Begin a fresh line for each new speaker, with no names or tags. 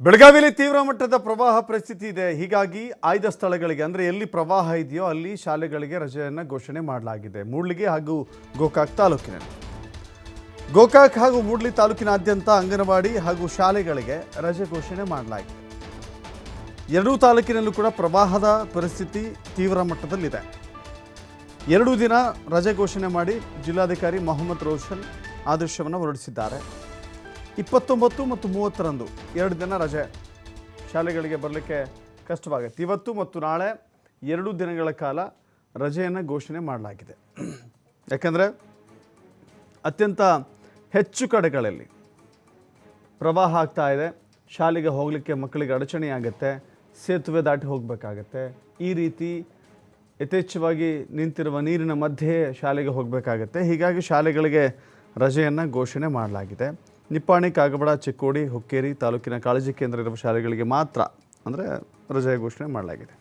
ಬೆಳಗಾವಿಯಲ್ಲಿ ತೀವ್ರ ಮಟ್ಟದ ಪ್ರವಾಹ ಪರಿಸ್ಥಿತಿ ಇದೆ. ಹೀಗಾಗಿ ಆಯ್ದ ಸ್ಥಳಗಳಿಗೆ ಅಂದರೆ ಎಲ್ಲಿ ಪ್ರವಾಹ ಇದೆಯೋ ಅಲ್ಲಿ ಶಾಲೆಗಳಿಗೆ ರಜೆಯನ್ನು ಘೋಷಣೆ ಮಾಡಲಾಗಿದೆ. ಮೂಡ್ಲಿಗೆ ಹಾಗೂ ಗೋಕಾಕ್ ತಾಲೂಕಿನಲ್ಲಿ ಗೋಕಾಕ್ ಹಾಗೂ ಮೂಡ್ಲಿ ತಾಲೂಕಿನಾದ್ಯಂತ ಅಂಗನವಾಡಿ ಹಾಗೂ ಶಾಲೆಗಳಿಗೆ ರಜೆ ಘೋಷಣೆ ಮಾಡಲಾಗಿದೆ. ಎರಡೂ ತಾಲೂಕಿನಲ್ಲೂ ಕೂಡ ಪ್ರವಾಹದ ಪರಿಸ್ಥಿತಿ ತೀವ್ರ ಮಟ್ಟದಲ್ಲಿದೆ. 2 ದಿನ ರಜೆ ಘೋಷಣೆ ಮಾಡಿ ಜಿಲ್ಲಾಧಿಕಾರಿ ಮೊಹಮ್ಮದ್ ರೋಷನ್ ಆದೇಶವನ್ನು ಹೊರಡಿಸಿದ್ದಾರೆ. 29 ಮತ್ತು 30ರಂದು 2 ದಿನ ರಜೆ, ಶಾಲೆಗಳಿಗೆ ಬರಲಿಕ್ಕೆ ಕಷ್ಟವಾಗುತ್ತೆ. ಇವತ್ತು ಮತ್ತು ನಾಳೆ 2 ದಿನಗಳ ಕಾಲ ರಜೆಯನ್ನು ಘೋಷಣೆ ಮಾಡಲಾಗಿದೆ. ಯಾಕಂದರೆ ಅತ್ಯಂತ ಹೆಚ್ಚು ಕಡೆಗಳಲ್ಲಿ ಪ್ರವಾಹ ಆಗ್ತಾ ಇದೆ. ಶಾಲೆಗೆ ಹೋಗಲಿಕ್ಕೆ ಮಕ್ಕಳಿಗೆ ಅಡಚಣೆಯಾಗುತ್ತೆ, ಸೇತುವೆ ದಾಟಿ ಹೋಗಬೇಕಾಗತ್ತೆ. ಈ ರೀತಿ ಯಥೇಚ್ಛವಾಗಿ ನಿಂತಿರುವ ನೀರಿನ ಮಧ್ಯೆ ಶಾಲೆಗೆ ಹೋಗಬೇಕಾಗತ್ತೆ. ಹೀಗಾಗಿ ಶಾಲೆಗಳಿಗೆ ರಜೆಯನ್ನು ಘೋಷಣೆ ಮಾಡಲಾಗಿದೆ. ನಿಪ್ಪಾಣಿ, ಕಾಗವಾಡ, ಚಿಕ್ಕೋಡಿ, ಹುಕ್ಕೇರಿ ತಾಲೂಕಿನ ಕಾಳಜಿ ಕೇಂದ್ರ ಇರುವ ಶಾಲೆಗಳಿಗೆ ಮಾತ್ರ ಅಂದರೆ ರಜೆ ಘೋಷಣೆ ಮಾಡಲಾಗಿದೆ.